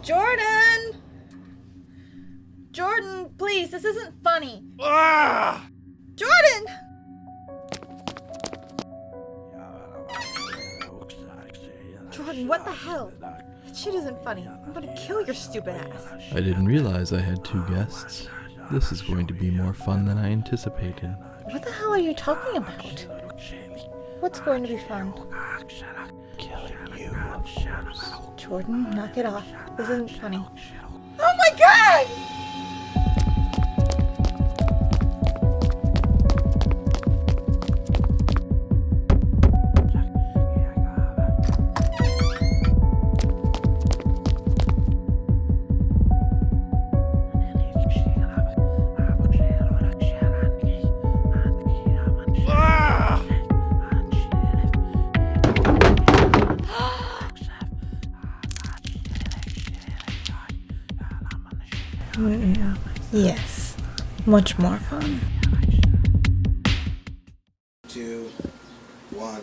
Jordan! Jordan, please, this isn't funny. Ah! Jordan! Jordan, what the hell? That shit isn't funny. I'm gonna kill your stupid ass. I didn't realize I had 2 guests. This is going to be more fun than I anticipated. What the hell are you talking about? What's going to be fun? Killing you, of course. Jordan, knock it off. This isn't funny. Oh my god! Yes, much more fun. 2, 1,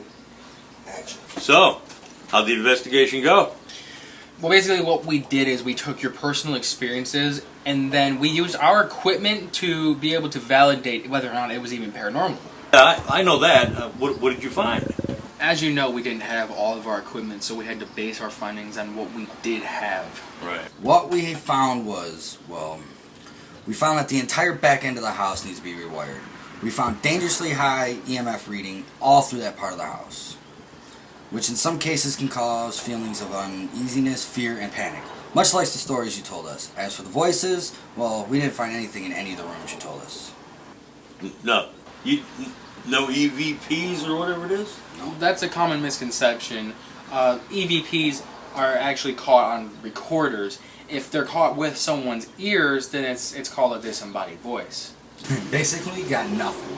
action. So, how'd the investigation go? Well, basically what we did is we took your personal experiences and then we used our equipment to be able to validate whether or not it was even paranormal. I know that. What did you find? As you know, we didn't have all of our equipment, so we had to base our findings on what we did have. Right. What we found was, well, we found that the entire back end of the house needs to be rewired. We found dangerously high EMF reading all through that part of the house, which in some cases can cause feelings of uneasiness, fear, and panic, much like the stories you told us. As for the voices, well, we didn't find anything in any of the rooms you told us. No. No EVPs or whatever it is? No. That's a common misconception. EVPs are actually caught on recorders. If they're caught with someone's ears, then it's called a disembodied voice. Basically, got nothing.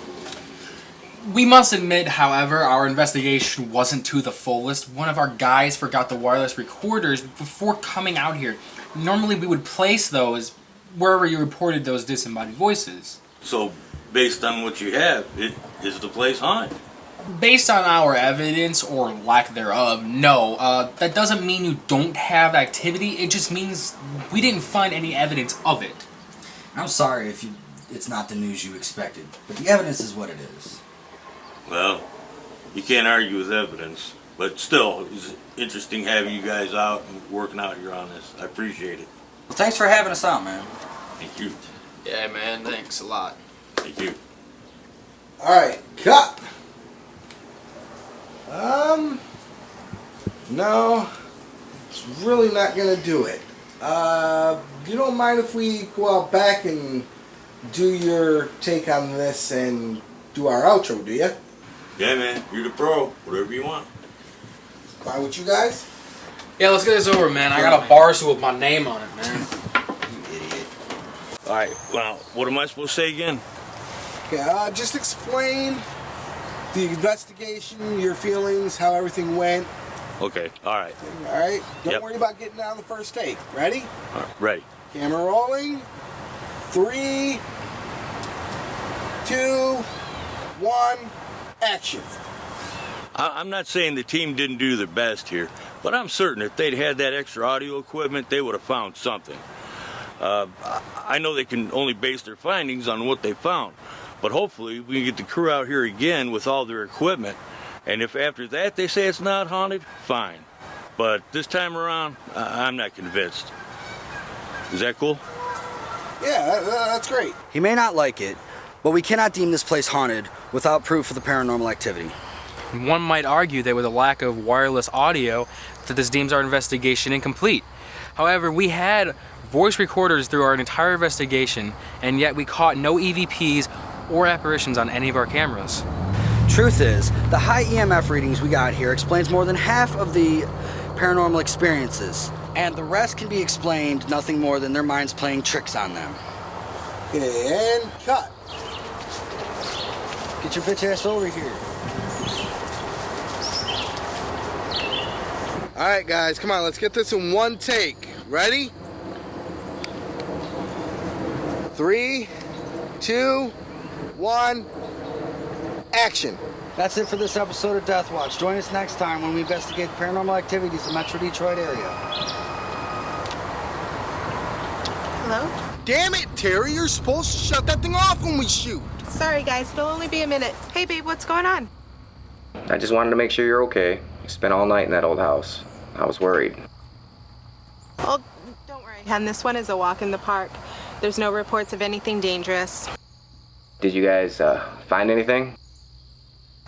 We must admit, however, our investigation wasn't to the fullest. One of our guys forgot the wireless recorders before coming out here. Normally we would place those wherever you reported those disembodied voices. So, based on what you have, is the place haunted? Based on our evidence, or lack thereof, no. That doesn't mean you don't have activity, it just means we didn't find any evidence of it. I'm sorry if it's not the news you expected, but the evidence is what it is. Well, you can't argue with evidence, but still, it's interesting having you guys out and working out here on this. I appreciate it. Well, thanks for having us out, man. Thank you. Yeah, man, thanks a lot. Thank you. Alright, cut! No, it's really not gonna do it. You don't mind if we go out back and do your take on this and do our outro, do you? Yeah, man, you're the pro. Whatever you want. Fine with you guys? Yeah, let's get this over, man. I got a bar stool with my name on it, man. You idiot. Alright, well, what am I supposed to say again? Okay, just explain the investigation, your feelings, how everything went. Okay, alright. Alright? Don't Yep. worry about getting down the first take. Ready? Ready. Camera rolling. 3, 2, 1, action. I'm not saying the team didn't do their best here, but I'm certain if they'd had that extra audio equipment, they would have found something. I know they can only base their findings on what they found, but hopefully we can get the crew out here again with all their equipment, and if after that they say it's not haunted, fine. But this time around, I'm not convinced. Is that cool? Yeah, that's great. He may not like it, but we cannot deem this place haunted without proof of the paranormal activity. One might argue that with a lack of wireless audio, that this deems our investigation incomplete. However, we had voice recorders through our entire investigation, and yet we caught no EVPs or apparitions on any of our cameras. Truth is, the high EMF readings we got here explains more than half of the paranormal experiences, and the rest can be explained nothing more than their minds playing tricks on them. Okay, and cut. Get your bitch ass over here. Alright guys, come on, let's get this in one take. Ready? 3, 2, 1, action. That's it for this episode of Deathwatch. Join us next time when we investigate paranormal activities in the Metro Detroit area. Hello? Damn it, Terry, you're supposed to shut that thing off when we shoot. Sorry, guys. It'll only be a minute. Hey, babe, what's going on? I just wanted to make sure you're okay. You spent all night in that old house. I was worried. Oh, don't worry, hon. This one is a walk in the park. There's no reports of anything dangerous. Did you guys find anything?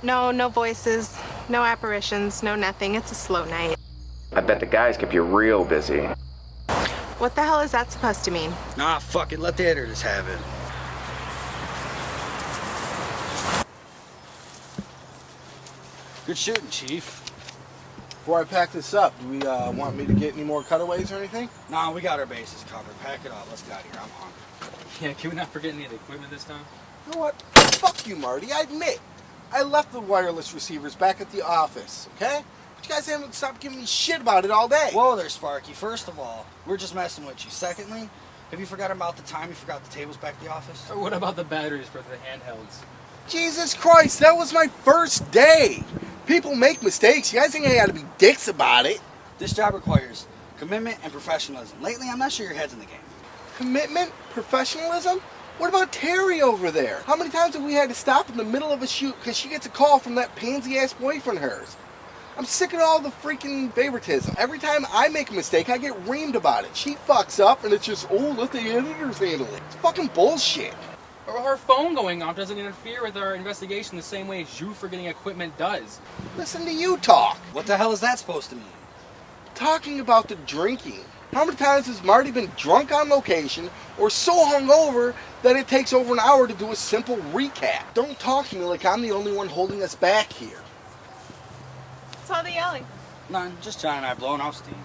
No, no voices, no apparitions, no nothing. It's a slow night. I bet the guys kept you real busy. What the hell is that supposed to mean? Nah, fuck it. Let the editors have it. Good shooting, Chief. Before I pack this up, do we want me to get any more cutaways or anything? Nah, we got our bases covered. Pack it up. Let's get out of here. I'm hungry. Yeah, can we not forget any of the equipment this time? You know what? Fuck you, Marty. I admit. I left the wireless receivers back at the office, okay? But you guys haven't stopped giving me shit about it all day. Whoa there, Sparky. First of all, we're just messing with you. Secondly, have you forgotten about the time you forgot the tables back at the office? Or what about the batteries for the handhelds? Jesus Christ, that was my first day. People make mistakes. You guys think I gotta be dicks about it? This job requires commitment and professionalism. Lately, I'm not sure your head's in the game. Commitment? Professionalism? What about Terry over there? How many times have we had to stop in the middle of a shoot because she gets a call from that pansy-ass boyfriend of hers? I'm sick of all the freaking favoritism. Every time I make a mistake, I get reamed about it. She fucks up and it's just, oh, let the editors handle it. It's fucking bullshit. Or her phone going off doesn't interfere with our investigation the same way as you forgetting equipment does. Listen to you talk. What the hell is that supposed to mean? Talking about the drinking. How many times has Marty been drunk on location or so hungover that it takes over an hour to do a simple recap? Don't talk to me like I'm the only one holding us back here. What's all the yelling? None. Just John and I blowing off steam.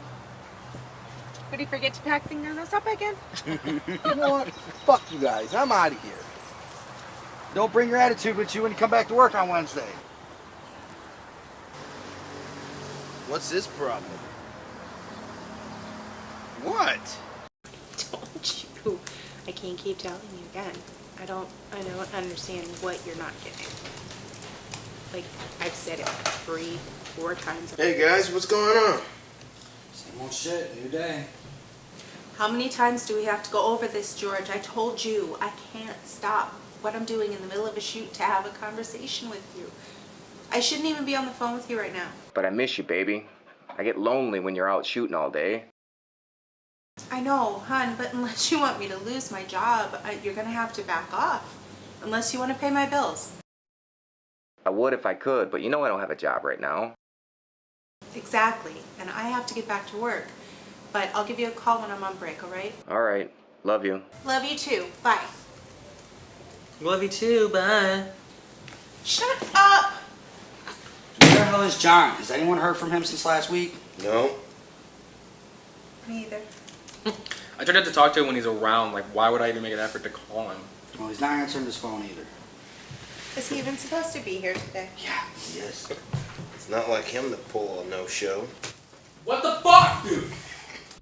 Would he forget to pack things up again? You know what? Fuck you guys. I'm out of here. Don't bring your attitude with you when you come back to work on Wednesday. What's this problem? What? Don't you? I can't keep telling you again. I don't understand what you're not getting. Like, I've said it 3-4 times. Hey guys, what's going on? Same old shit. New day. How many times do we have to go over this, George? I told you I can't stop what I'm doing in the middle of a shoot to have a conversation with you. I shouldn't even be on the phone with you right now. But I miss you, baby. I get lonely when you're out shooting all day. I know, hon, but unless you want me to lose my job, you're gonna have to back off. Unless you want to pay my bills. I would if I could, but you know I don't have a job right now. Exactly, and I have to get back to work. But I'll give you a call when I'm on break, all right? All right. Love you. Love you too. Bye. Love you too, bye. Shut up! Where the hell is John? Has anyone heard from him since last week? No. Me either. I tried not to talk to him when he's around. Like, why would I even make an effort to call him? Well, he's not answering his phone either. Is he even supposed to be here today? Yeah, he is. It's not like him to pull a no-show. What the fuck, dude?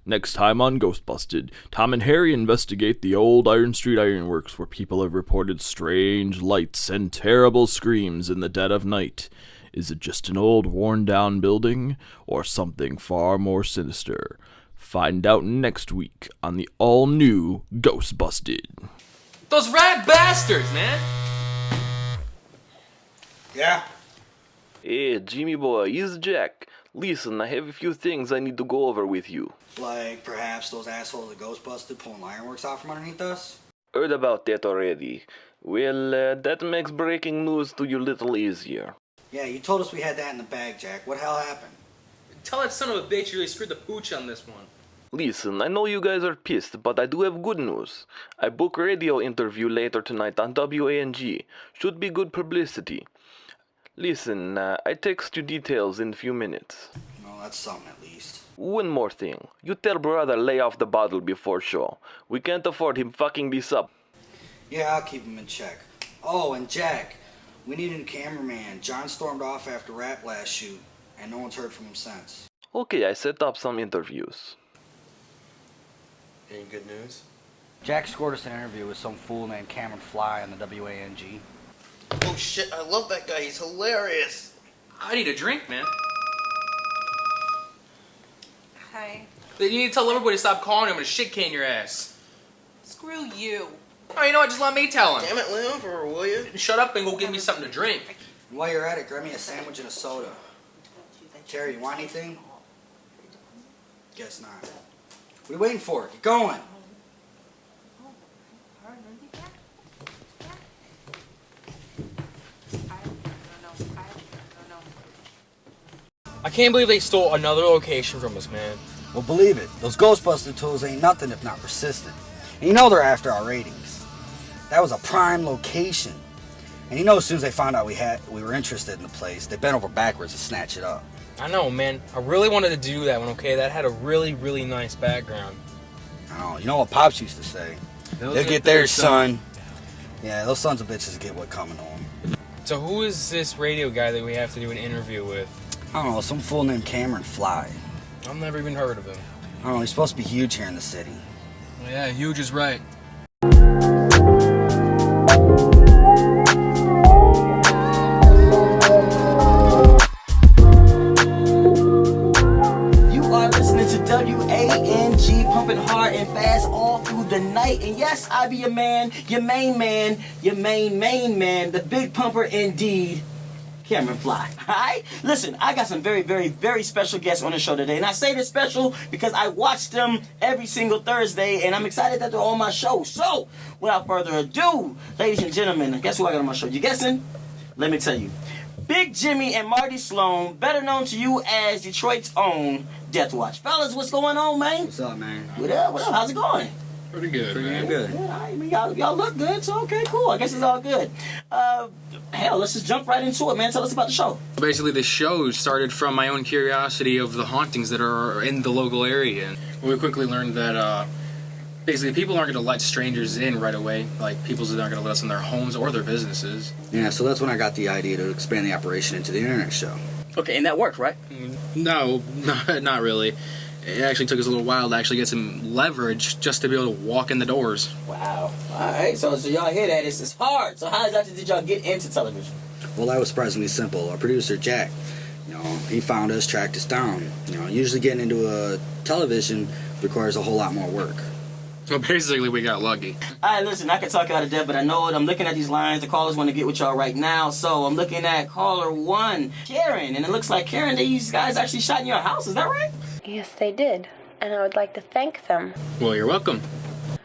Next time on Ghostbusted, Tom and Harry investigate the old Iron Street Ironworks where people have reported strange lights and terrible screams in the dead of night. Is it just an old worn-down building, or something far more sinister? Find out next week on the all-new Ghostbusted. Those rat bastards, man! Yeah? Hey, Jimmy boy, it's Jack. Listen, I have a few things I need to go over with you. Like perhaps those assholes at Ghostbusted pulling ironworks out from underneath us? Heard about that already. Well, that makes breaking news to you a little easier. Yeah, you told us we had that in the bag, Jack. What the hell happened? Tell that son of a bitch you really screwed the pooch on this one. Listen, I know you guys are pissed, but I do have good news. I book a radio interview later tonight on WANG. Should be good publicity. Listen, I text you details in a few minutes. Well, that's something at least. One more thing. You tell brother lay off the bottle before show. We can't afford him fucking this up. Yeah, I'll keep him in check. Oh, and Jack, we need a new cameraman. John stormed off after Rat last shoot, and no one's heard from him since. Okay, I set up some interviews. Any good news? Jack scored us an interview with some fool named Cameron Fly on the WANG. Oh shit, I love that guy. He's hilarious. I need a drink, man. Hi. You need to tell everybody to stop calling him and shit can your ass. Screw you. Oh, you know what? Just let me tell him. Damn it, Leon, for will you? Shut up and go get me something to drink. While you're at it, grab me a sandwich and a soda. Terry, you want anything? Guess not. What are you waiting for? Get going. I can't believe they stole another location from us, man. Well, believe it. Those Ghostbuster tools ain't nothing if not persistent. And you know they're after our ratings. That was a prime location. And you know as soon as they found out we were interested in the place, they bent over backwards to snatch it up. I know, man. I really wanted to do that one, okay? That had a really, really nice background. I know. You know what Pops used to say? They'll get theirs, son. Yeah, those sons of bitches get what coming to them. So who is this radio guy that we have to do an interview with? I don't know, some fool named Cameron Fly. I've never even heard of him. I don't know, he's supposed to be huge here in the city. Yeah, huge is right. You are listening to WANG, pumping hard and fast all through the night. And yes, I be your man, your main man, your main man, the big pumper indeed, Cameron Fly. Alright? Listen, I got some very, very, very special guests on the show today. And I say they're special because I watch them every single Thursday and I'm excited that they're on my show. So, without further ado, ladies and gentlemen, guess who I got on my show? You guessing? Let me tell you. Big Jimmy and Marty Sloan, better known to you as Detroit's own Deathwatch. Fellas, what's going on, man? What's up, man? What up? How's it going? Pretty good, Pretty good. Yeah, I mean, y'all look good, so okay, cool. I guess it's all good. Hell, let's just jump right into it, man. Tell us about the show. Basically, the show started from my own curiosity of the hauntings that are in the local area. And we quickly learned that basically people aren't going to let strangers in right away. Like, people aren't going to let us in their homes or their businesses. Yeah, so that's when I got the idea to expand the operation into the internet show. Okay, and that worked, right? No, not really. It actually took us a little while to actually get some leverage just to be able to walk in the doors. Wow. All right, so y'all hear that? It's hard. So how exactly did y'all get into television? Well, that was surprisingly simple. Our producer, Jack, he found us, tracked us down. Usually getting into a television requires a whole lot more work. So basically, we got lucky. All right, listen, I can talk out of depth, but I know it. I'm looking at these lines. The callers want to get with y'all right now. So I'm looking at caller 1, Karen. And it looks like, Karen, these guys actually shot in your house. Is that right? Yes, they did. And I would like to thank them. Well, you're welcome.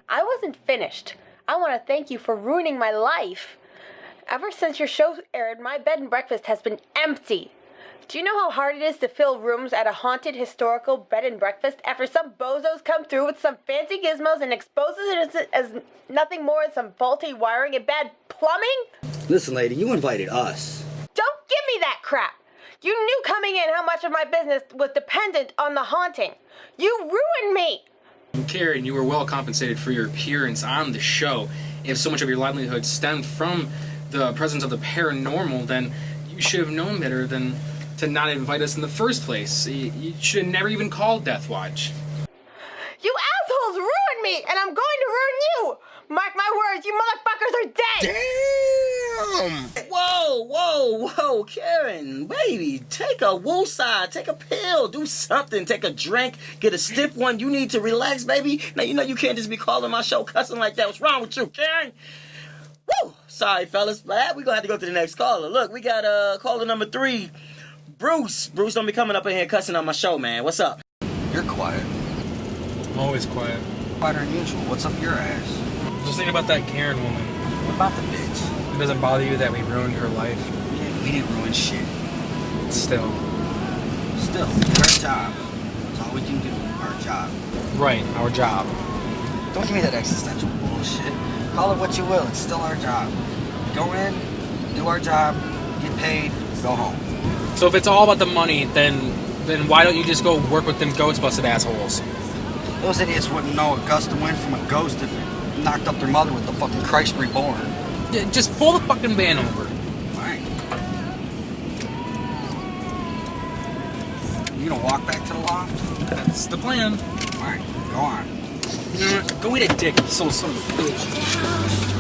I wasn't finished. I want to thank you for ruining my life. Ever since your show aired, my bed and breakfast has been empty. Do you know how hard it is to fill rooms at a haunted historical bed and breakfast after some bozos come through with some fancy gizmos and exposes it as nothing more than some faulty wiring and bad plumbing? Listen, lady, you invited us. Don't give me that crap! You knew coming in how much of my business was dependent on the haunting. You ruined me! Karen, you were well compensated for your appearance on the show. If so much of your livelihood stemmed from the presence of the paranormal, then you should have known better than to not invite us in the first place. You should have never even called Deathwatch. You assholes ruined me, and I'm going to ruin you! Mark my words, you motherfuckers are dead! Damn! Whoa, Karen, baby, take a woosah, take a pill, do something, take a drink, get a stiff one. You need to relax, baby. Now, you know you can't just be calling my show cussing like that. What's wrong with you, Karen? Woo! Sorry, fellas, but we're gonna have to go to the next caller. Look, we got caller number 3, Bruce. Bruce don't be coming up in here cussing on my show, man. What's up? You're quiet. I'm always quiet. Quieter than usual. What's up your ass? Just think about that Karen woman. What about the bitch? It doesn't bother you that we ruined her life? We didn't ruin shit. Still, our job. That's all we can do. Our job. right, our job. Don't give me that existential bullshit. Call it what you will. It's still our job. Go in, do our job, get paid, go home. So if it's all about the money, then why don't you just go work with them ghost-busted assholes? Those idiots wouldn't know a gust of wind from a ghost if it knocked up their mother with the fucking Christ Reborn. Just pull the fucking van over. Alright. You gonna walk back to the loft? That's the plan. Alright, go on. Go eat a dick, you son of a bitch.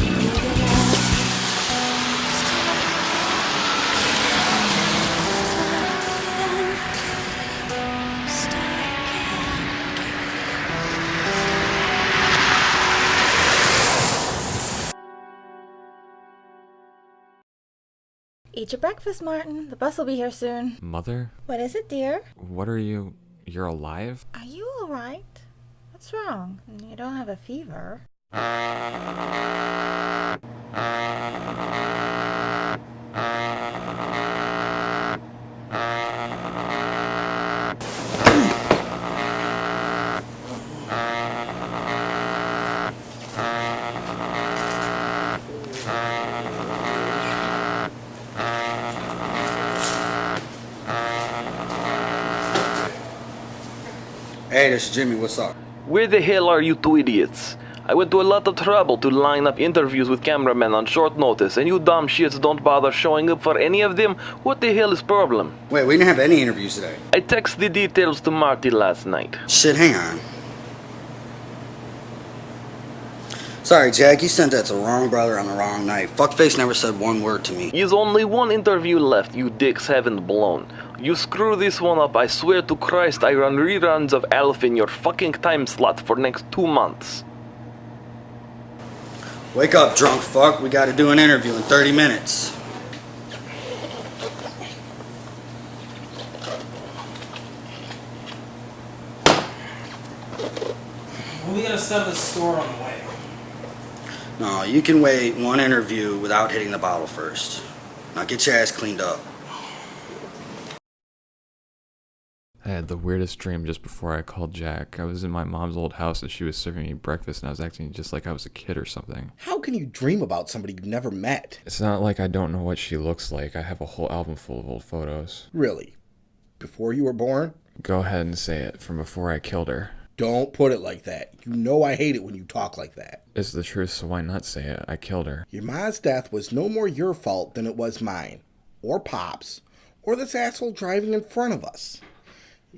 Eat your breakfast, Martin. The bus will be here soon. Mother? What is it, dear? What are you? You're alive? Are you alright? What's wrong? You don't have a fever. Hey, this is Jimmy. What's up? Where the hell are you two idiots? I went to a lot of trouble to line up interviews with cameramen on short notice, and you dumb shits don't bother showing up for any of them? What the hell is problem? Wait, we didn't have any interviews today. I texted the details to Marty last night. Shit, hang on. Sorry, Jack, you sent that to the wrong brother on the wrong night. Fuckface never said one word to me. There's only one interview left you dicks haven't blown. You screw this one up, I swear to Christ I run reruns of Alf in your fucking time slot for next 2 months. Wake up, drunk fuck. We gotta do an interview in 30 minutes. We gotta set up the store on the way. No, you can wait one interview without hitting the bottle first. Now get your ass cleaned up. I had the weirdest dream just before I called Jack. I was in my mom's old house and she was serving me breakfast and I was acting just like I was a kid or something. How can you dream about somebody you've never met? It's not like I don't know what she looks like. I have a whole album full of old photos. Really? Before you were born? Go ahead and say it, from before I killed her. Don't put it like that. You know I hate it when you talk like that. It's the truth, so why not say it? I killed her. Your ma's death was no more your fault than it was mine, or Pop's, or this asshole driving in front of us.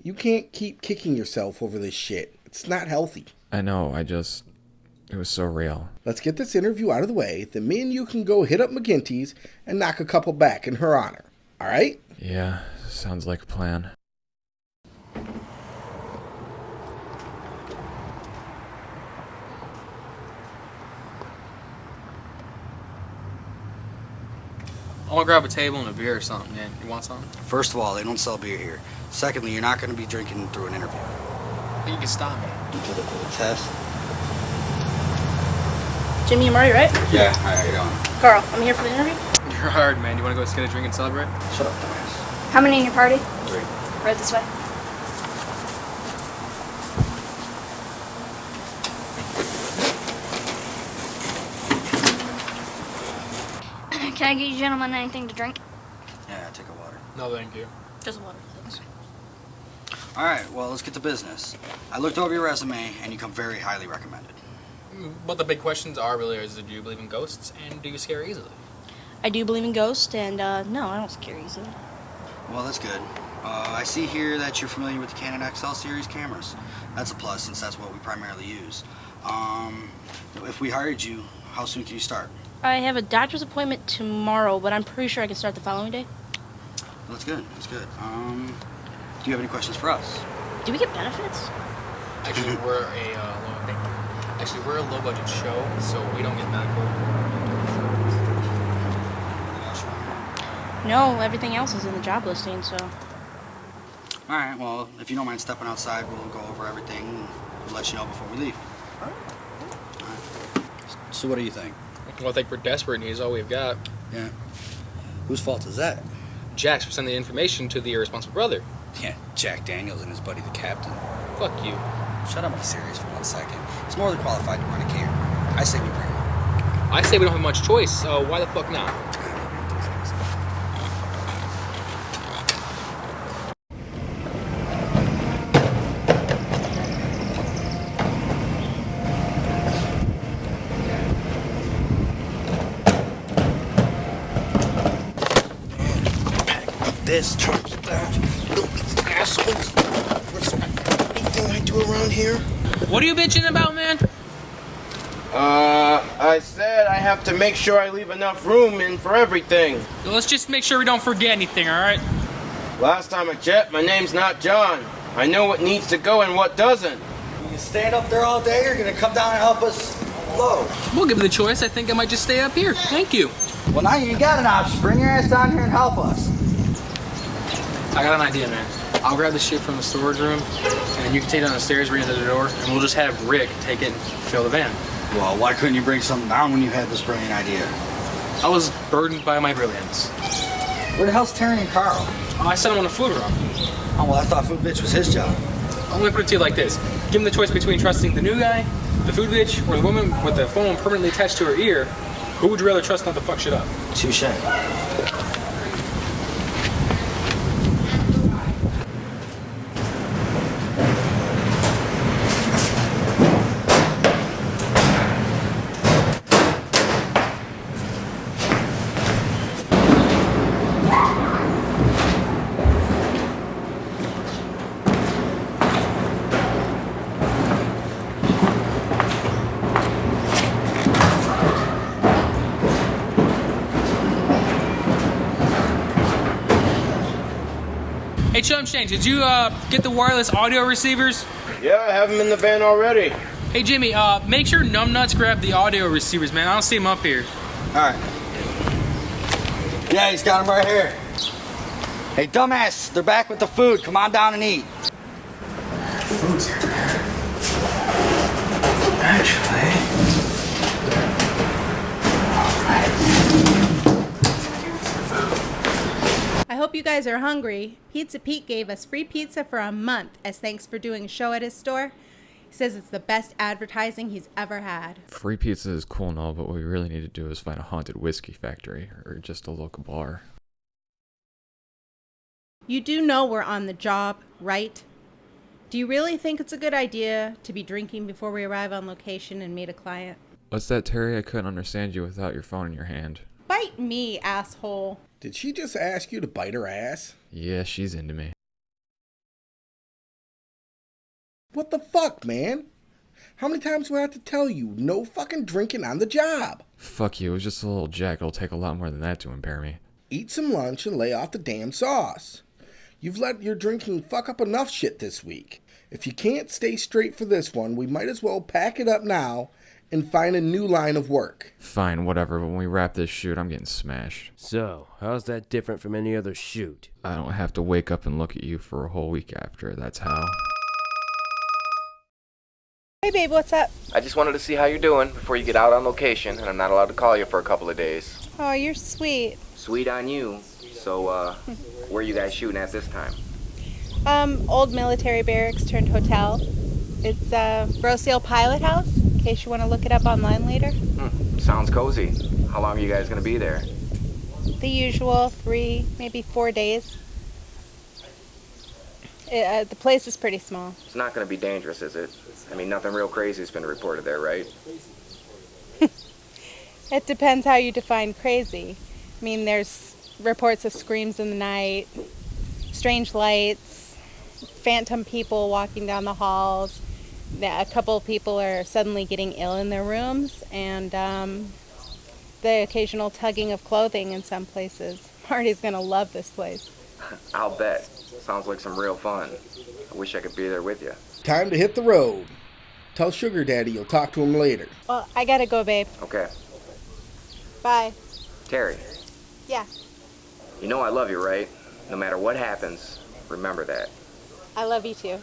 You can't keep kicking yourself over this shit. It's not healthy. I know, it was so real. Let's get this interview out of the way, then me and you can go hit up McGinty's and knock a couple back in her honor. Alright? Yeah, sounds like a plan. I want to grab a table and a beer or something, man. You want something? First of all, they don't sell beer here. Secondly, you're not going to be drinking through an interview. I think you can stop me. You put it to the test. Jimmy, I'm already, right? Yeah, how you doing? Carl, I'm here for the interview. You're hard, man. You want to go get a drink and celebrate? Shut up, dumbass. How many in your party? 3. Right this way. Can I get you gentlemen anything to drink? Yeah, take a water. No, thank you. Just water, thanks. Alright, well, let's get to business. I looked over your resume, and you come very highly recommended. What the big questions are really is, do you believe in ghosts, and do you scare easily? I do believe in ghosts, and no, I don't scare easily. Well, that's good. I see here that you're familiar with the Canon XL series cameras. That's a plus, since that's what we primarily use. If we hired you, how soon can you start? I have a doctor's appointment tomorrow, but I'm pretty sure I can start the following day. That's good, that's good. Do you have any questions for us? Do we get benefits? Actually, we're a low-budget show, so we don't get medical. No, everything else is in the job listing, so... Alright, well, if you don't mind stepping outside, we'll go over everything and we'll let you know before we leave. Alright. So what do you think? Well, I think we're desperate and he's all we've got. Yeah. Whose fault is that? Jack's for sending the information to the irresponsible brother. Yeah, Jack Daniels and his buddy the captain. Fuck you. Shut up and be serious for 1 second. He's more than qualified to run a camera. I say we bring him. I say we don't have much choice, so why the fuck not? This turns that. Little assholes. Respect anything I do around here? What are you bitching about, man? I said I have to make sure I leave enough room in for everything. Let's just make sure we don't forget anything, alright? Last time I checked, my name's not John. I know what needs to go and what doesn't. You can stand up there all day or you're gonna come down and help us Low. We'll give you the choice. I think I might just stay up here. Thank you. Well, now you got an option. Bring your ass down here and help us. I got an idea, man. I'll grab the shit from the storage room, and you can take it down the stairs, bring it to the door, and we'll just have Rick take it and fill the van. Well, why couldn't you bring something down when you had this brilliant idea? I was burdened by my brilliance. Where the hell's Terry and Carl? I sent him on a food run. Oh, well, I thought food bitch was his job. I'm gonna put it to you like this. Give him the choice between trusting the new guy, the food bitch, or the woman with the phone permanently attached to her ear. Who would you rather trust not to fuck shit up? Touche. Hey, Chum Change, did you get the wireless audio receivers? Yeah, I have them in the van already. Hey, Jimmy, make sure Numbnuts grab the audio receivers, man. I don't see them up here. All right. Yeah, he's got them right here. Hey, dumbass, they're back with the food. Come on down and eat. Food's here, man. Actually... I hope you guys are hungry. Pizza Pete gave us free pizza for a month as thanks for doing a show at his store. He says it's the best advertising he's ever had. Free pizza is cool and all, but what we really need to do is find a haunted whiskey factory or just a local bar. You do know we're on the job, right? Do you really think it's a good idea to be drinking before we arrive on location and meet a client? What's that, Terry? I couldn't understand you without your phone in your hand. Bite me, asshole. Did she just ask you to bite her ass? Yeah, she's into me. What the fuck, man? How many times do I have to tell you, no fucking drinking on the job? Fuck you, it was just a little jack. It'll take a lot more than that to impair me. Eat some lunch and lay off the damn sauce. You've let your drinking fuck up enough shit this week. If you can't stay straight for this one, we might as well pack it up now and find a new line of work. Fine, whatever, but when we wrap this shoot, I'm getting smashed. So, how's that different from any other shoot? I don't have to wake up and look at you for a whole week after, that's how. Hey babe, what's up? I just wanted to see how you're doing before you get out on location, and I'm not allowed to call you for a couple of days. Oh, you're sweet. Sweet on you. So, where are you guys shooting at this time? Old military barracks turned hotel. It's Roseal Pilot House, in case you want to look it up online later. Sounds cozy. How long are you guys going to be there? The usual 3, maybe 4 days. The place is pretty small. It's not going to be dangerous, is it? I mean, nothing real crazy has been reported there, right? It depends how you define crazy. I mean, there's reports of screams in the night, strange lights, phantom people walking down the halls. A couple of people are suddenly getting ill in their rooms, and the occasional tugging of clothing in some places. Marty's gonna love this place. I'll bet. Sounds like some real fun. I wish I could be there with you. Time to hit the road. Tell Sugar Daddy you'll talk to him later. Well, I gotta go, babe. Okay. Bye. Terry, Yeah, you know I love you, right? No matter what happens, remember that. I love you too.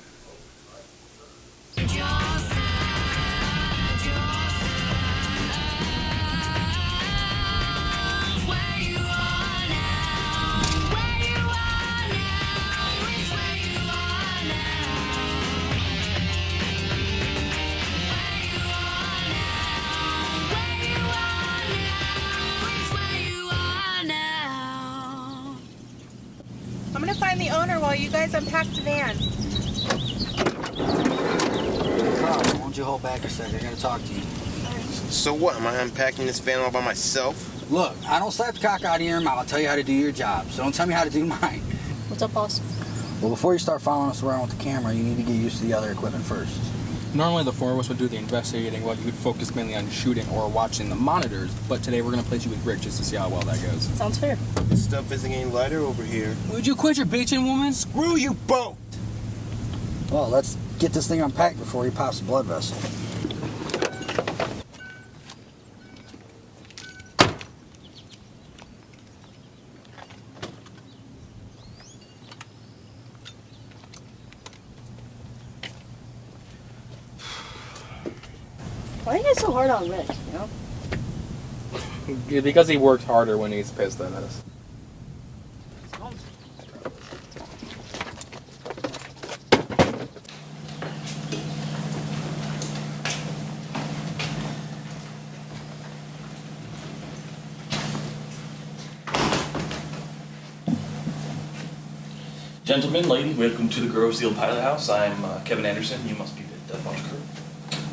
I'm gonna find the owner while you guys unpack the van. Carl, why don't you hold back a second? I gotta talk to you. So what? Am I unpacking this van all by myself? Look, I don't slap the cock out of your mouth. I'll tell you how to do your job. So don't tell me how to do mine. What's up, boss? Well, before you start following us around with the camera, you need to get used to the other equipment first. Normally the four of us would do the investigating while you would focus mainly on shooting or watching the monitors, but today we're going to place you with Rick just to see how well that goes. Sounds fair. This stuff isn't getting lighter over here. Would you quit your bitching, woman? Screw you both! Well, let's get this thing unpacked before he pops the blood vessel. Why are you guys so hard on Rick, you know? Because he works harder when he's pissed at us. Gentlemen, lady, welcome to the Grove Seal Pilot House. I'm Kevin Anderson. You must be the Deathwatch crew.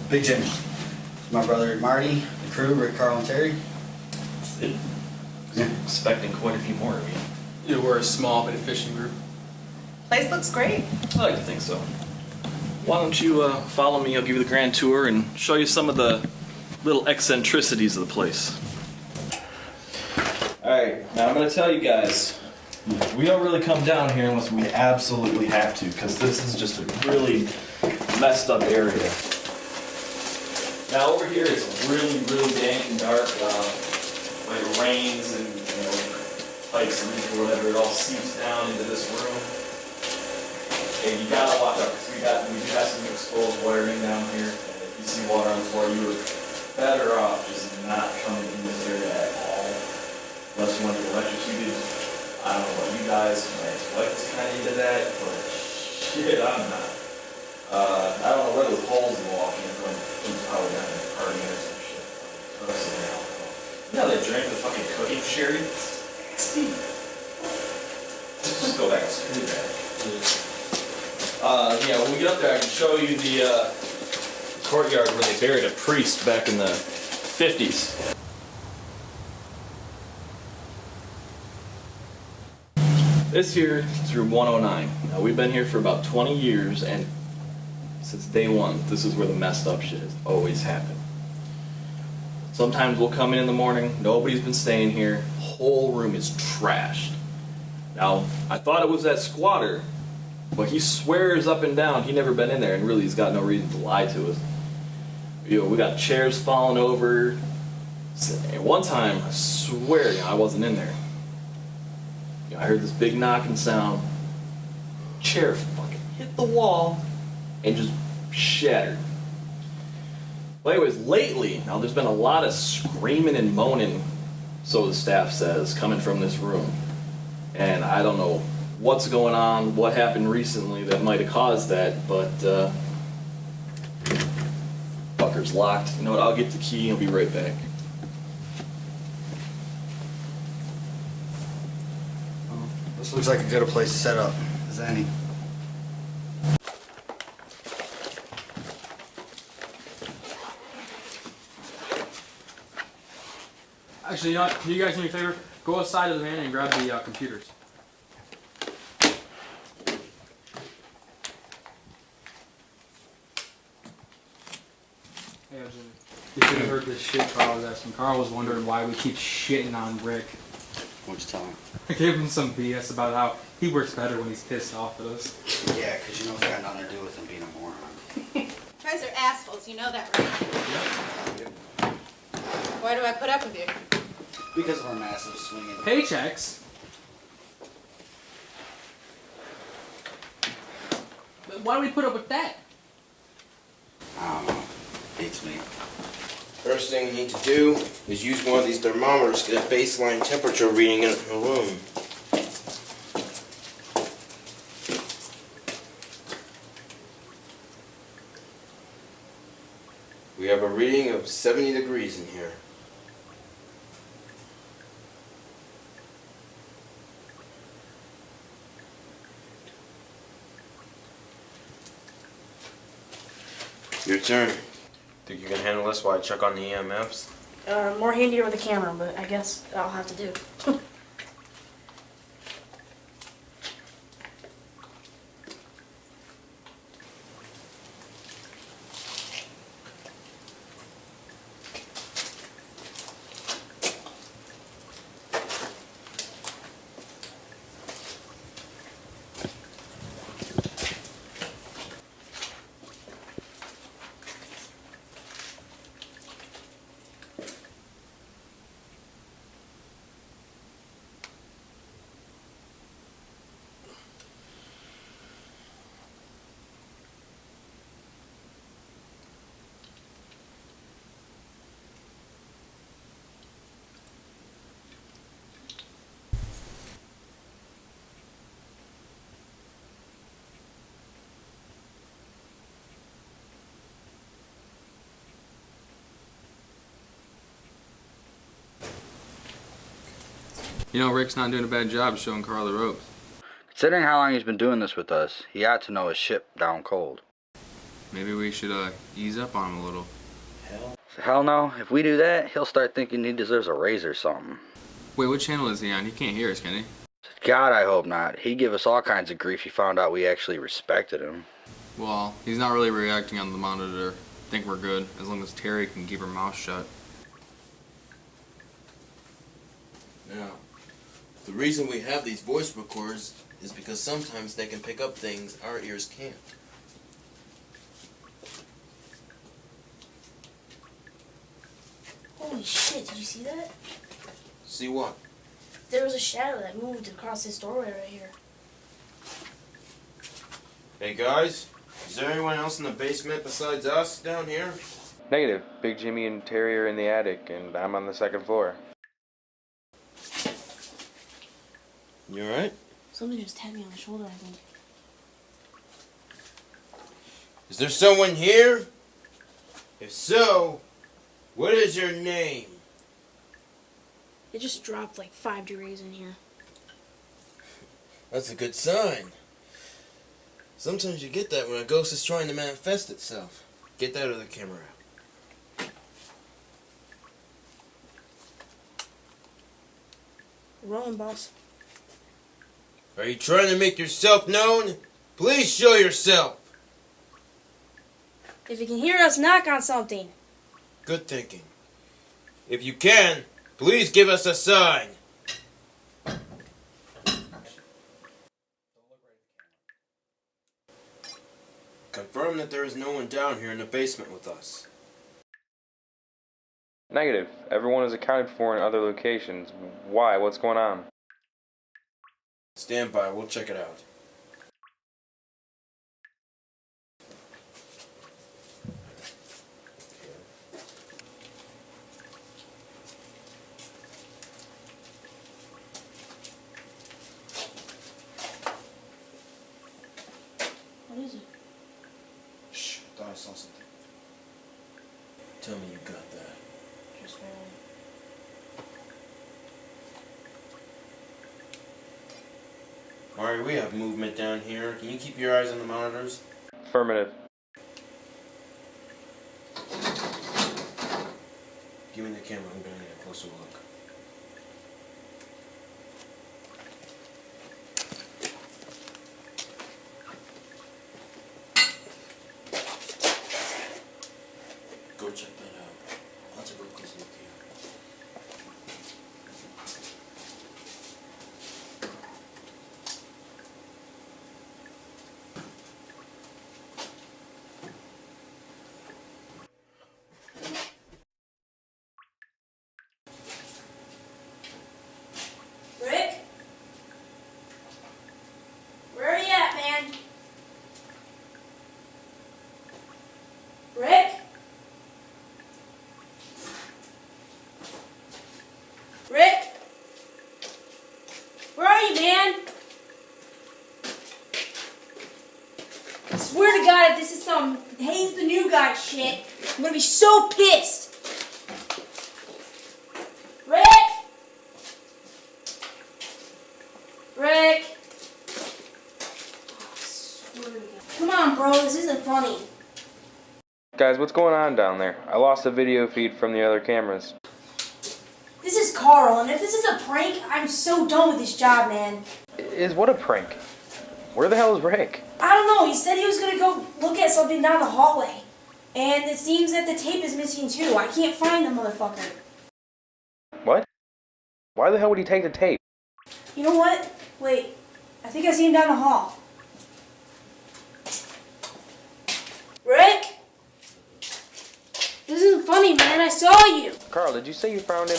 Big Jimmy. My brother Marty, the crew, Rick, Carl, and Terry. That's it. Expecting quite a few more of you. Yeah, we're a small but efficient group. Place looks great. I like to think so. Why don't you follow me? I'll give you the grand tour and show you some of the little eccentricities of the place. Alright, now I'm going to tell you guys, we don't really come down here unless we absolutely have to, because this is just a really messed up area. Now over here it's really, really dank and dark. When it rains and pipes and or whatever, it all seeps down into this room. And you gotta watch out because we do have some exposed wiring down here. And if you see water on the floor, you are better off just not coming in this area at all, unless you want to get electrocuted. I don't know about you guys. My ex-wife is kind of into that, but shit, I'm not. I don't know where those holes in the wall came from. It was probably down in the party or some shit. You know they drank the fucking cooking sherry? Nasty. Just go back and screw that. Yeah, when we get up there, I can show you the courtyard where they buried a priest back in the 50s. This here is room 109. Now we've been here for about 20 years, and since day one, this is where the messed up shit has always happened. Sometimes we'll come in the morning, nobody's been staying here, whole room is trashed. Now, I thought it was that squatter, but he swears up and down he never been in there, and really he's got no reason to lie to us. We got chairs falling over, and one time, I swear, I wasn't in there. I heard this big knocking sound, chair fucking hit the wall, and just shattered. Well, anyways, lately, now there's been a lot of screaming and moaning, so the staff says, coming from this room. And I don't know what's going on, what happened recently that might have caused that, but fucker's locked. You know what, I'll get the key and I'll be right back. This looks like a good place to set up as any. Actually, you know what? Can you guys do me a favor? Go outside of the van and grab the computers. Hey, Jimmy. You should have heard this shit Carl was asking. Carl was wondering why we keep shitting on Rick. What'd you tell him? I gave him some BS about how he works better when he's pissed off at us. Yeah, because you know it's got nothing to do with him being a moron. You guys are assholes, you know that, right? Yep. Why do I put up with you? Because of our massive swinging. Paychecks? But why do we put up with that? I don't know. Beats me. First thing you need to do is use one of these thermometers to get a baseline temperature reading in the room. We have a reading of 70 degrees in here. Your turn. Think you can handle this while I check on the EMFs? More handier with a camera, but I guess I'll have to do. You know, Rick's not doing a bad job showing Carl the ropes. Considering how long he's been doing this with us, he ought to know his ship down cold. Maybe we should ease up on him a little. Hell no. If we do that, he'll start thinking he deserves a raise or something. Wait, what channel is he on? He can't hear us, can he? God, I hope not. He'd give us all kinds of grief if he found out we actually respected him. Well, he's not really reacting on the monitor. I think we're good, as long as Terry can keep her mouth shut. Now, the reason we have these voice recorders is because sometimes they can pick up things our ears can't. Holy shit, did you see that? See what? There was a shadow that moved across this doorway right here. Hey guys, is there anyone else in the basement besides us down here? Negative. Big Jimmy and Terry are in the attic, and I'm on the second floor. You alright? Something just tapped me on the shoulder, I think. Is there someone here? If so, what is your name? It just dropped like 5 degrees in here. That's a good sign. Sometimes you get that when a ghost is trying to manifest itself. Get that other camera out. Rolling, boss. Are you trying to make yourself known? Please show yourself. If you can hear us, knock on something. Good thinking. If you can, please give us a sign. Confirm that there is no one down here in the basement with us. Negative. Everyone is accounted for in other locations. Why? What's going on? Stand by, we'll check it out. What is it? Shh, I thought I saw something. Tell me you got that. Just barely. Alright, we have movement down here. Can you keep your eyes on the monitors? Affirmative. Give me the camera, I'm gonna get a closer look. Go check that out. I'll take a real close look here. Rick? Where are you at, man? Rick? Rick? Where are you, man? I swear to God, if this is some Hayes the New Guy shit, I'm gonna be so pissed. Rick? Rick? I swear to God. Come on, bro, this isn't funny. Guys, what's going on down there? I lost the video feed from the other cameras. This is Carl, and if this is a prank, I'm so done with this job, man. Is what a prank? Where the hell is Rick? I don't know, he said he was gonna go look at something down the hallway. And it seems that the tape is missing too. I can't find the motherfucker. What? Why the hell would he take the tape? You know what? Wait, I think I see him down the hall. Rick? This isn't funny, man. I saw you. Carl, did you say you found him?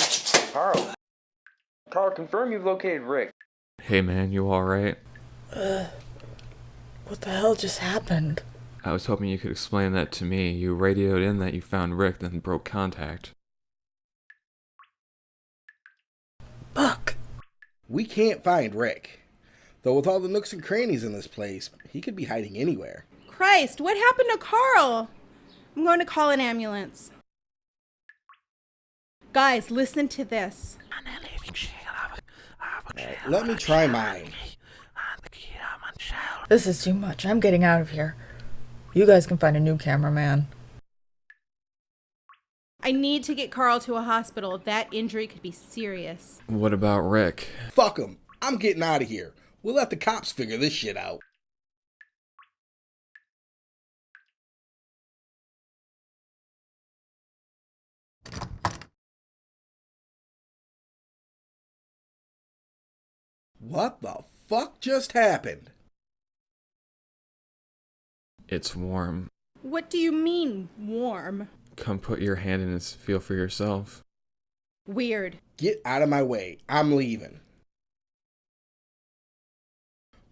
Carl. Carl, confirm you've located Rick. Hey man, you alright? What the hell just happened? I was hoping you could explain that to me. You radioed in that you found Rick, then broke contact. Buck! We can't find Rick. Though with all the nooks and crannies in this place, he could be hiding anywhere. Christ, what happened to Carl? I'm going to call an ambulance. Guys, listen to this. Let me try mine. This is too much. I'm getting out of here. You guys can find a new cameraman. I need to get Carl to a hospital. That injury could be serious. What about Rick? Fuck him. I'm getting out of here. We'll let the cops figure this shit out. What the fuck just happened? It's warm. What do you mean, warm? Come put your hand in its feel for yourself. Weird. Get out of my way. I'm leaving.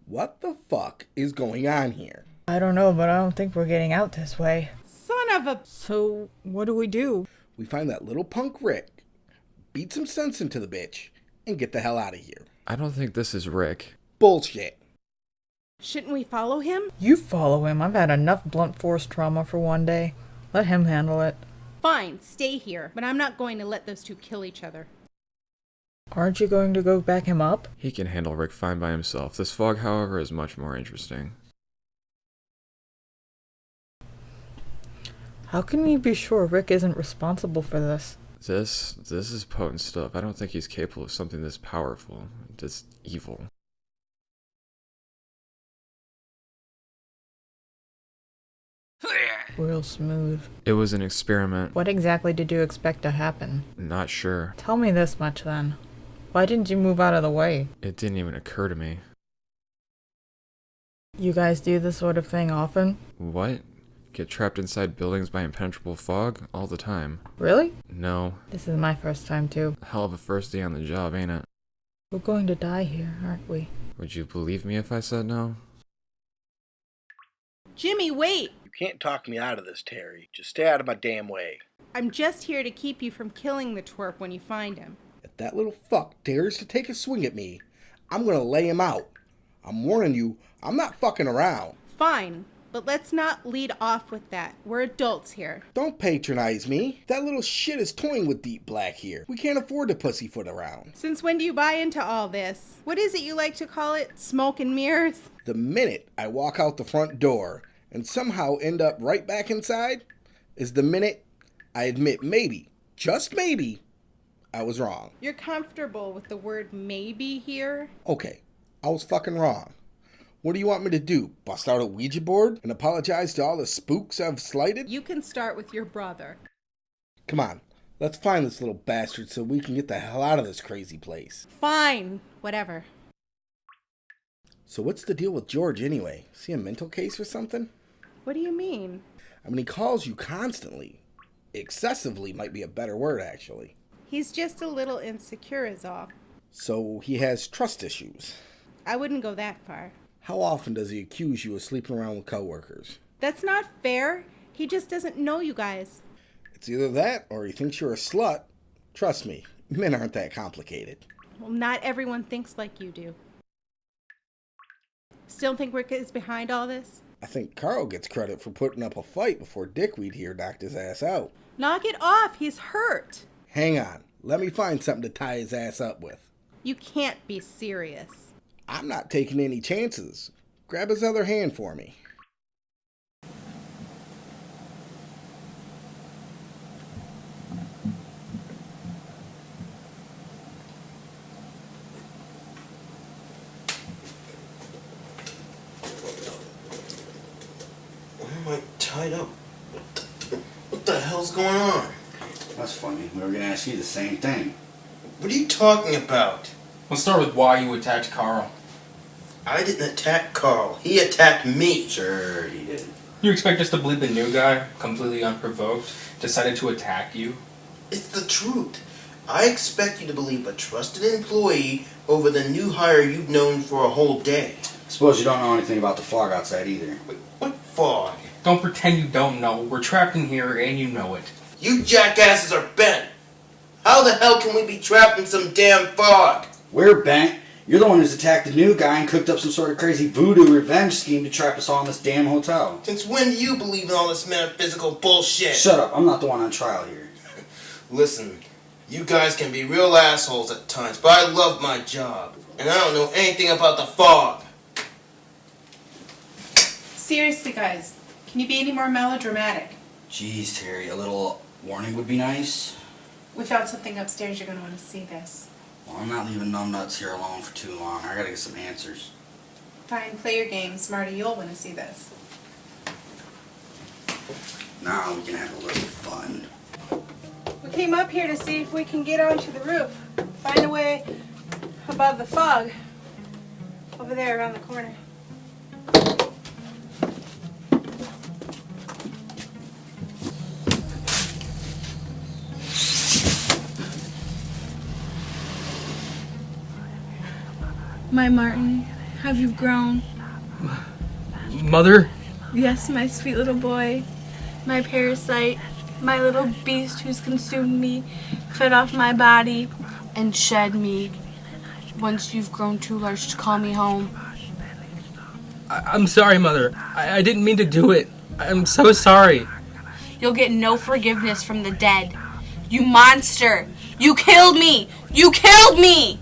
What the fuck is going on here? I don't know, but I don't think we're getting out this way. Son of a... So, what do we do? We find that little punk Rick, beat some sense into the bitch, and get the hell out of here. I don't think this is Rick. Bullshit. Shouldn't we follow him? You follow him. I've had enough blunt force trauma for one day. Let him handle it. Fine, stay here, but I'm not going to let those two kill each other. Aren't you going to go back him up? He can handle Rick fine by himself. This fog, however, is much more interesting. How can we be sure Rick isn't responsible for this? This is potent stuff. I don't think he's capable of something this powerful, this evil. Real smooth. It was an experiment. What exactly did you expect to happen? Not sure. Tell me this much then. Why didn't you move out of the way? It didn't even occur to me. You guys do this sort of thing often? What? Get trapped inside buildings by impenetrable fog? All the time. Really? No. This is my first time too. Hell of a first day on the job, ain't it? We're going to die here, aren't we? Would you believe me if I said no? Jimmy, wait! You can't talk me out of this, Terry. Just stay out of my damn way. I'm just here to keep you from killing the twerp when you find him. If that little fuck dares to take a swing at me, I'm gonna lay him out. I'm warning you, I'm not fucking around. Fine, but let's not lead off with that. We're adults here. Don't patronize me. That little shit is toying with Deep Black here. We can't afford to pussyfoot around. Since when do you buy into all this? What is it you like to call it? Smoke and mirrors? The minute I walk out the front door and somehow end up right back inside is the minute I admit maybe, just maybe, I was wrong. You're comfortable with the word maybe here? Okay, I was fucking wrong. What do you want me to do? Bust out a Ouija board and apologize to all the spooks I've slighted? You can start with your brother. Come on, let's find this little bastard so we can get the hell out of this crazy place. Fine, whatever. So what's the deal with George anyway? Is he a mental case or something? What do you mean? I mean, he calls you constantly. Excessively might be a better word, actually. He's just a little insecure is all. So he has trust issues. I wouldn't go that far. How often does he accuse you of sleeping around with coworkers? That's not fair. He just doesn't know you guys. It's either that or he thinks you're a slut. Trust me, men aren't that complicated. Well, not everyone thinks like you do. Still think Rick is behind all this? I think Carl gets credit for putting up a fight before Dickweed here knocked his ass out. Knock it off. He's hurt. Hang on. Let me find something to tie his ass up with. You can't be serious. I'm not taking any chances. Grab his other hand for me. Why am I tied up? What the hell's going on? That's funny. We were gonna ask you the same thing. What are you talking about? Let's start with why you attacked Carl. I didn't attack Carl. He attacked me. Sure, he did. You expect us to believe the new guy, completely unprovoked, decided to attack you? It's the truth. I expect you to believe a trusted employee over the new hire you've known for a whole day. Suppose you don't know anything about the fog outside either. What fog? Don't pretend you don't know. We're trapped in here and you know it. You jackasses are bent. How the hell can we be trapped in some damn fog? We're bent. You're the one who's attacked the new guy and cooked up some sort of crazy voodoo revenge scheme to trap us all in this damn hotel. Since when do you believe in all this metaphysical bullshit? Shut up. I'm not the one on trial here. Listen, You guys can be real assholes at times, but I love my job. And I don't know anything about the fog. Seriously, guys, can you be any more melodramatic? Jeez, Terry, a little warning would be nice. We found something upstairs. You're going to want to see this. Well, I'm not leaving numbnuts here alone for too long. I gotta get some answers. Fine, play your games. Marty, you'll want to see this. Now we can have a little fun. We came up here to see if we can get onto the roof. Find a way above the fog. Over there around the corner. My Martin, have you grown? Mother? Yes, my sweet little boy. My parasite. My little beast who's consumed me, fed off my body, and shed me. Once you've grown too large to call me home. I'm sorry, Mother. I didn't mean to do it. I'm so sorry. You'll get no forgiveness from the dead. You monster! You killed me! You killed me!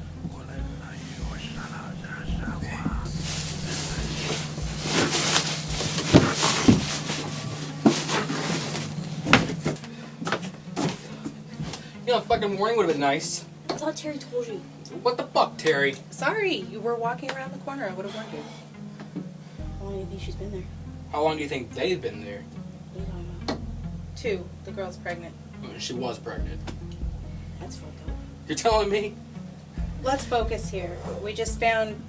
You know, a fucking warning would have been nice. I thought Terry told you. What the fuck, Terry? Sorry, you were walking around the corner. I would have warned you. How long do you think she's been there? How long do you think they've been there? What are you talking about? 2. The girl's pregnant. She was pregnant. That's fucked up. You're telling me? Let's focus here. We just found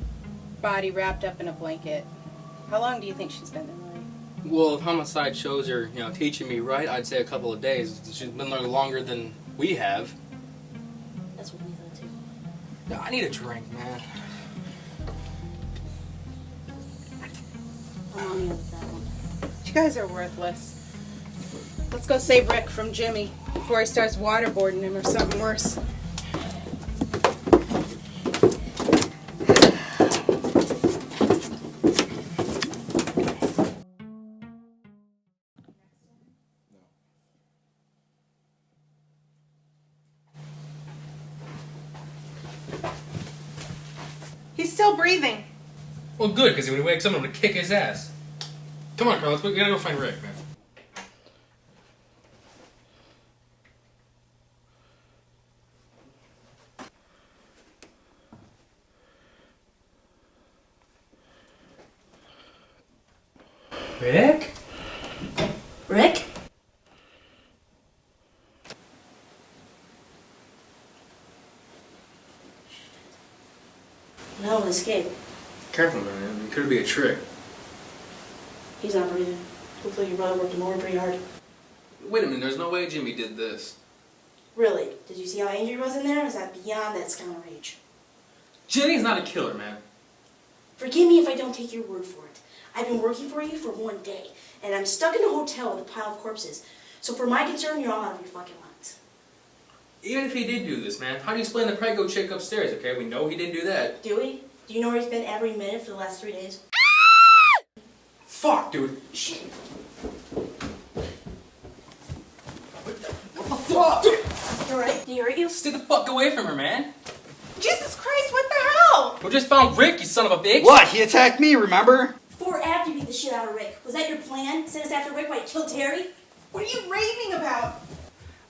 body wrapped up in a blanket. How long do you think she's been there, Marty? Well, if homicide shows her, teaching me right, I'd say a couple of days. She's been there longer than we have. That's what we thought too. No, I need a drink, man. I'm on you with that one. You guys are worthless. Let's go save Rick from Jimmy before he starts waterboarding him or something worse. He's still breathing. Well, good, because when he wakes up, I'm going to kick his ass. Come on, Carlos, we gotta go find Rick, man. Rick? Rick? No, an escape. Careful, man. It could be a trick. He's not breathing. Hopefully your brother worked him over pretty hard. Wait a minute, there's no way Jimmy did this. Really? Did you see how angry he was in there? Is that beyond that kind of rage? Jimmy's not a killer, man. Forgive me if I don't take your word for it. I've been working for you for 1 day, and I'm stuck in a hotel with a pile of corpses. So for my concern, you're all out of your fucking minds. Even if he did do this, man, how do you explain the Prego chick upstairs, okay? We know he didn't do that. Do we? Do you know where he's been every minute for the last 3 days? Fuck, dude. Shit. What the fuck? You alright? Did he hurt you? Stay the fuck away from her, man. Jesus Christ, what the hell? We just found Rick, you son of a bitch. What? He attacked me, remember? Before or after you beat the shit out of Rick? Was that your plan? Send us after Rick while you killed Terry? What are you raving about?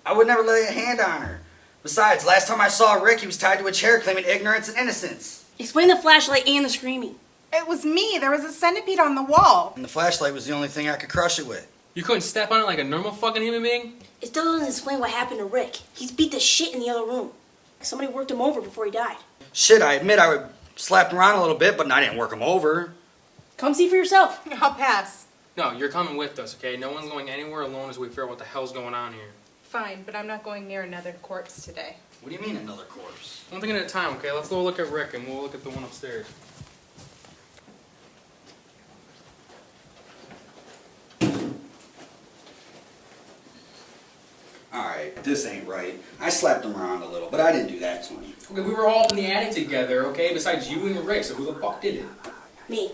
I would never lay a hand on her. Besides, last time I saw Rick, he was tied to a chair claiming ignorance and innocence. Explain the flashlight and the screaming. It was me. There was a centipede on the wall. And the flashlight was the only thing I could crush it with. You couldn't step on it like a normal fucking human being? It still doesn't explain what happened to Rick. He's beat the shit in the other room. Somebody worked him over before he died. Shit, I admit I would slap him around a little bit, but I didn't work him over. Come see for yourself. I'll pass. No, you're coming with us, okay? No one's going anywhere alone as we figure out what the hell's going on here. Fine, but I'm not going near another corpse today. What do you mean another corpse? One thing at a time, okay? Let's go look at Rick and we'll look at the one upstairs. Alright, this ain't right. I slapped him around a little, but I didn't do that to him. Okay, we were all up in the attic together, okay? Besides you and Rick, so who the fuck did it? Me.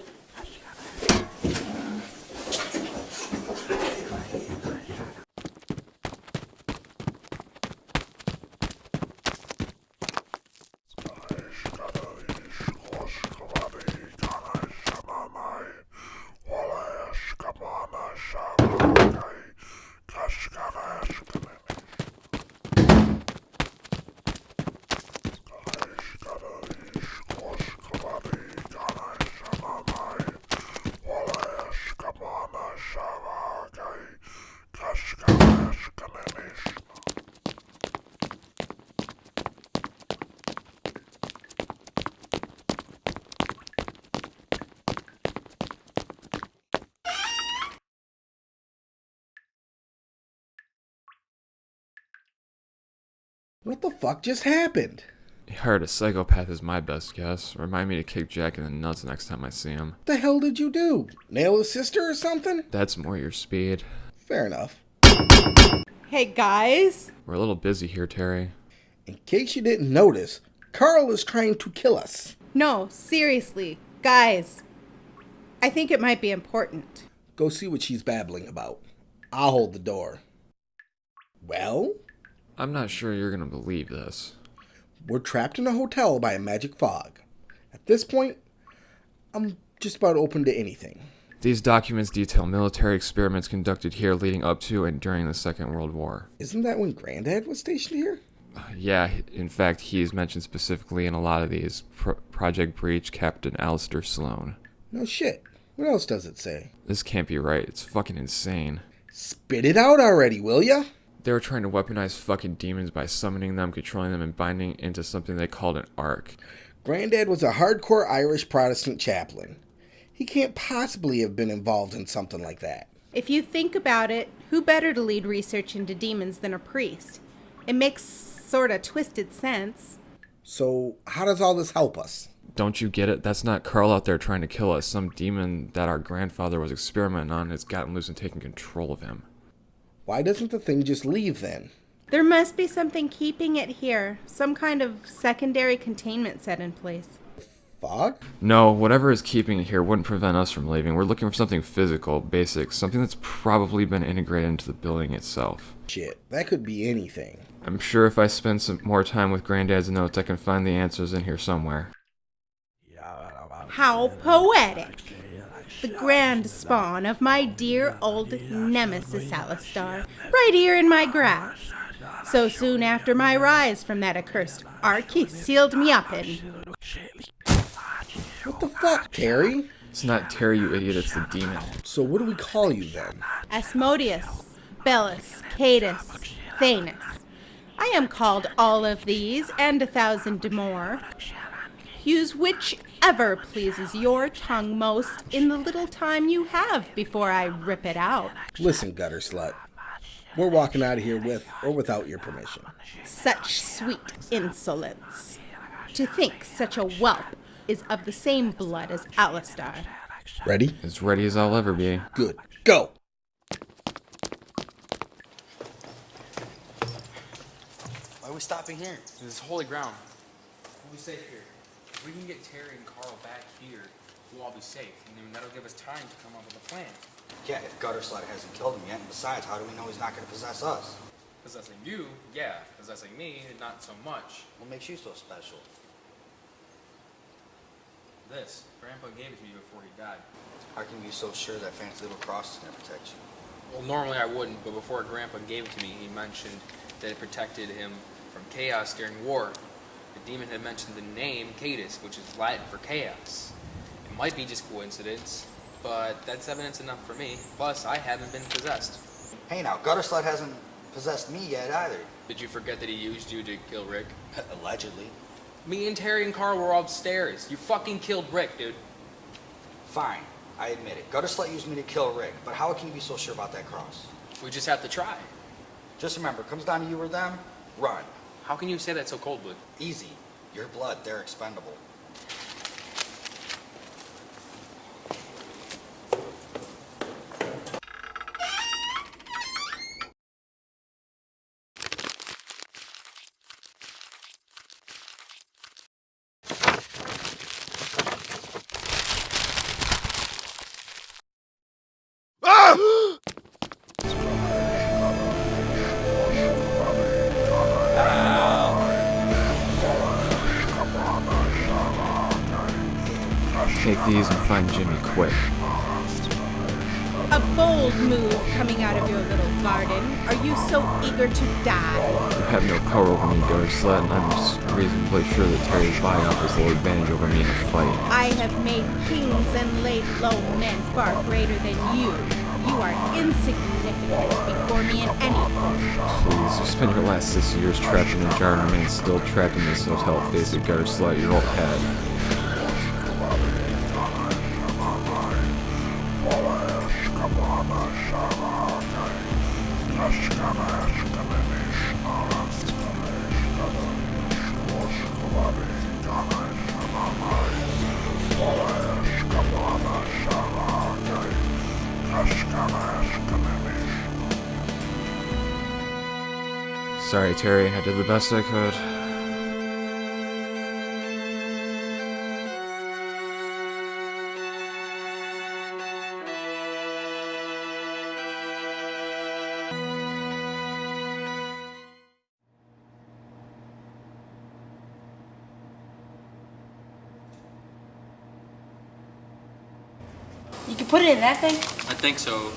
What the fuck just happened? He hired a psychopath is my best guess. Remind me to kick Jack in the nuts next time I see him. What the hell did you do? Nail his sister or something? That's more your speed. Fair enough. Hey guys. We're a little busy here, Terry. In case you didn't notice, Carl is trying to kill us. No, seriously. Guys. I think it might be important. Go see what she's babbling about. I'll hold the door. Well? I'm not sure you're gonna believe this. We're trapped in a hotel by a magic fog. At this point, I'm just about open to anything. These documents detail military experiments conducted here leading up to and during the Second World War. Isn't that when Granddad was stationed here? Yeah, in fact, he is mentioned specifically in a lot of these. Project Breach, Captain Alistair Sloan. No shit. What else does it say? This can't be right. It's fucking insane. Spit it out already, will ya? They were trying to weaponize fucking demons by summoning them, controlling them, and binding into something they called an ark. Granddad was a hardcore Irish Protestant chaplain. He can't possibly have been involved in something like that. If you think about it, who better to lead research into demons than a priest? It makes sort of twisted sense. So, how does all this help us? Don't you get it? That's not Carl out there trying to kill us. Some demon that our grandfather was experimenting on has gotten loose and taken control of him. Why doesn't the thing just leave then? There must be something keeping it here. Some kind of secondary containment set in place. Fog? No, whatever is keeping it here wouldn't prevent us from leaving. We're looking for something physical, basic, something that's probably been integrated into the building itself. Shit, that could be anything. I'm sure if I spend some more time with Granddad's notes, I can find the answers in here somewhere. How poetic! The grand spawn of my dear old nemesis Alistar, right here in my grasp. So soon after my rise from that accursed ark, he sealed me up in... What the fuck, Terry? It's not Terry, you idiot, it's the demon. So what do we call you then? Asmodeus, Belus, Cadus, Thanos. I am called all of these, and 1,000 more. Use whichever pleases your tongue most in the little time you have before I rip it out. Listen, gutter slut. We're walking out of here with or without your permission. Such sweet insolence. To think such a whelp is of the same blood as Alistar. Ready? As ready as I'll ever be. Good. Go! Why are we stopping here? This is holy ground. We'll be safe here. If we can get Terry and Carl back here, we'll all be safe. And then that'll give us time to come up with a plan. Yeah, if Gutter Slut hasn't killed him yet, and besides, how do we know he's not going to possess us? Possessing you, yeah. Possessing me, not so much. What makes you so special? This. Grandpa gave it to me before he died. How can you be so sure that fancy little cross is going to protect you? Well, normally I wouldn't, but before Grandpa gave it to me, he mentioned that it protected him from chaos during war. The demon had mentioned the name Cadus, which is Latin for chaos. It might be just coincidence, but that's evidence enough for me. Plus, I haven't been possessed. Hey now, Gutter Slut hasn't possessed me yet either. Did you forget that he used you to kill Rick? Allegedly. Me and Terry and Carl were upstairs. You fucking killed Rick, dude. Fine, I admit it. Gutter Slut used me to kill Rick, but how can you be so sure about that cross? We just have to try. Just remember, it comes down to you or them, run. How can you say that so cold-blooded? Easy. Your blood, they're expendable. Take these and find Jimmy quick. A bold move coming out of your little garden. Are you so eager to die? You have no power over me, Gutter Slut, and I'm just reasonably sure that Terry's buying up his little advantage over me in a fight. I have made kings and laid low men far greater than you. You are insignificant before me in any form. Please, you spent your last 6 years trapped in a jar and remain still trapped in this hotel. Face it, Gutter Slut, your old head. Sorry, Terry, I did the best I could. You can put it in that thing? I think so.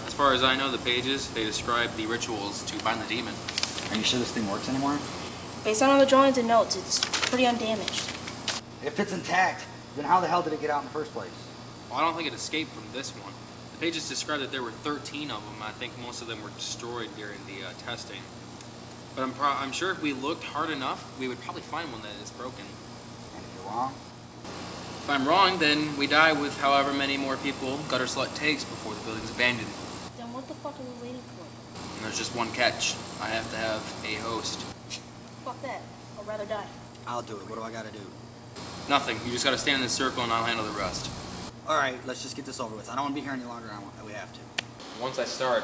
As far as I know, the pages, they describe the rituals to bind the demon. Are you sure this thing works anymore? Based on all the drawings and notes, it's pretty undamaged. If it's intact, then how the hell did it get out in the first place? Well, I don't think it escaped from this one. The pages describe that there were 13 of them. I think most of them were destroyed during the testing. But I'm sure if we looked hard enough, we would probably find one that is broken. And if you're wrong? If I'm wrong, then we die with however many more people Gutter Slut takes before the building's abandoned. Then what the fuck are we waiting for? And there's just one catch. I have to have a host. Fuck that. I'd rather die. I'll do it. What do I gotta do? Nothing. You just gotta stand in the circle and I'll handle the rest. Alright, let's just get this over with. I don't want to be here any longer than we have to. Once I start,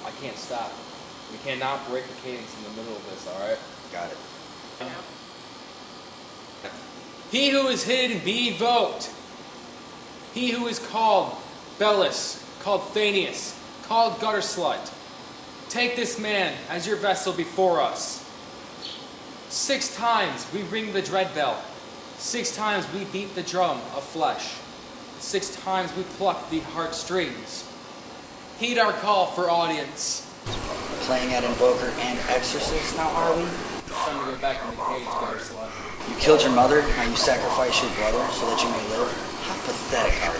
I can't stop. We cannot break the cadence in the middle of this, alright? Got it. He who is hidden be evoked. He who is called Bellis, called Thanius, called Gutter Slut. Take this man as your vessel before us. 6 times we ring the dread bell. 6 times we beat the drum of flesh. 6 times we pluck the heartstrings. Heed our call for audience. Playing at Invoker and Exorcist now, are we? It's time to go back in the cage, Gutter Slut. You killed your mother, now you sacrifice your brother so that you may live? How pathetic are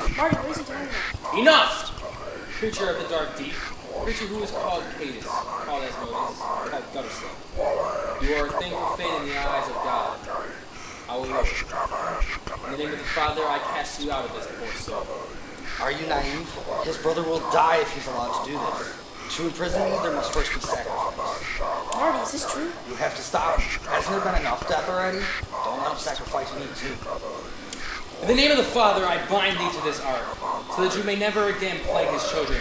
you? Marty, what is he doing now? Enough! Creature of the dark deep, creature who is called Cadus, called Asmodeus, called Gutter Slut. You are a thing for fate in the eyes of God. I will love you. In the name of the Father, I cast you out of this poor soul. Are you naive? His brother will die if he's allowed to do this. To imprison me, there must first be sacrifice. Marty, is this true? You have to stop. Hasn't there been enough death already? Don't let him sacrifice me too. In the name of the Father, I bind thee to this ark, so that you may never again plague his children.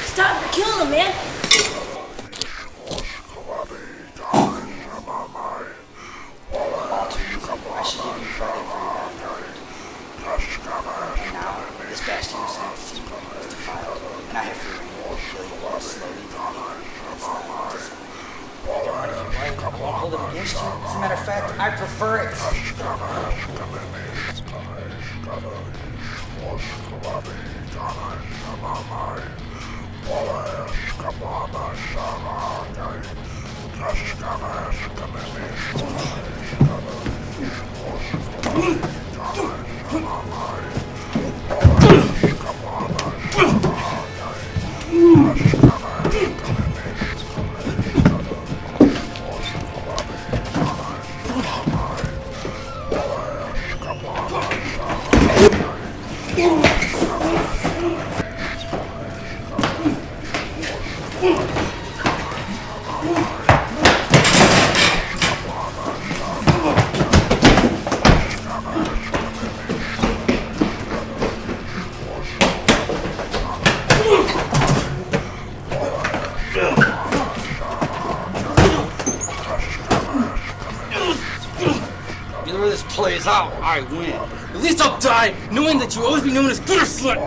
Stop! You're killing him, man! All too easy. I should give you credit for your bad effort. And now, this bastion of sanctity is defiled, and I have free reign to kill you all slowly. That's not design. You can run if you like. I won't hold it against you. As a matter of fact, I prefer it. Either way this plays out, I win. At least I'll die, knowing that you will always be known as Gutter Slut!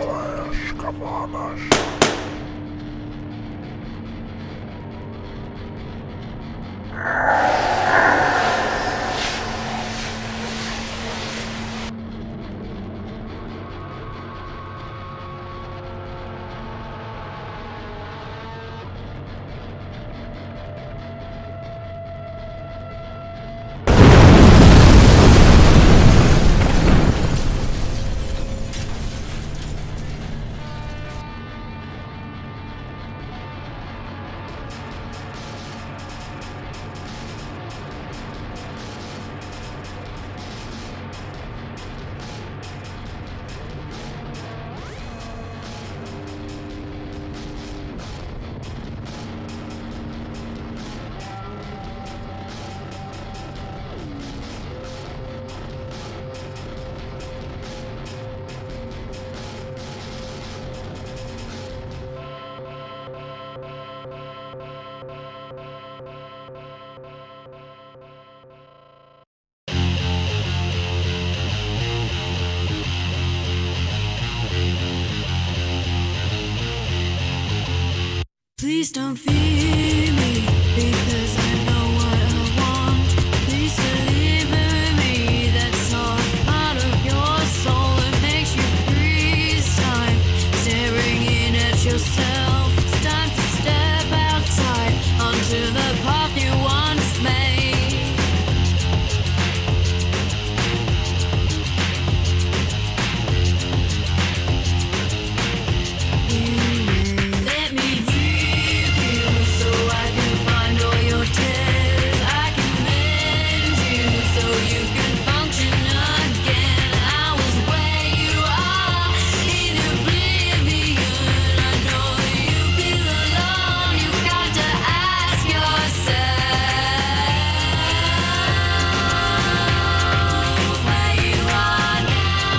Please don't fear me, because I know what I want. Please deliver me that soft part of your soul that makes you freeze time. Staring in at yourself, it's time to step outside onto the path you once made. Let me keep you so I can find all your tears. I can mend you so you can function again. I was where you are in oblivion. I know you feel alone. You got to ask yourself where you are now.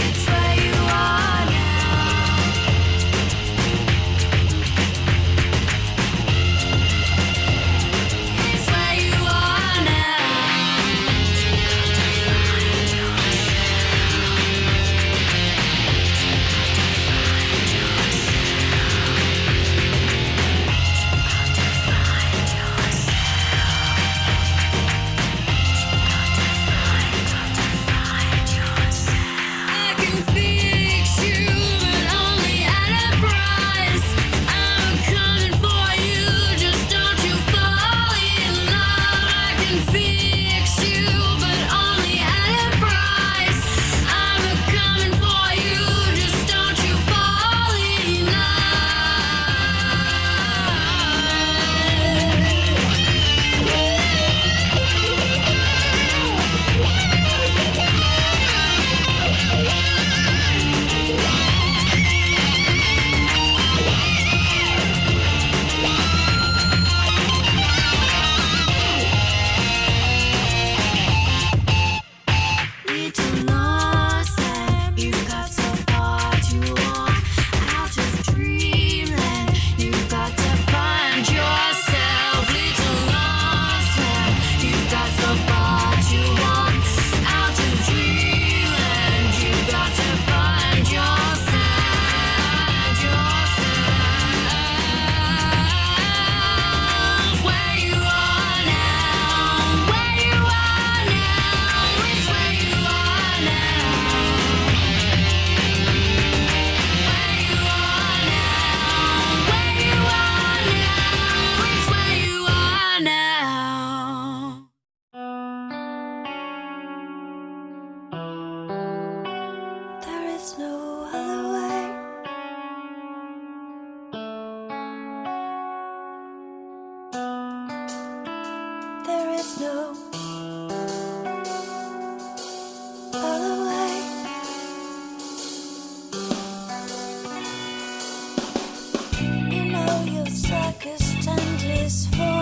It's where you are now. It's where you are now. I can fix you, but only at a price. I'm coming for you, just don't you fall in love. I can fix you, but only at a price. I'm coming for you, just don't you fall in love. Little lost land, you've got so far to walk. Out of dreamland, you've got to find yourself. Little lost land, you've got so far to walk. Out of dreamland, you've got to find yourself. Where you are now, where you are now, it's where you are now. Where you are now, where you are now, it's where you are now. There is no other way. There is no other way. You know your circus tent is full.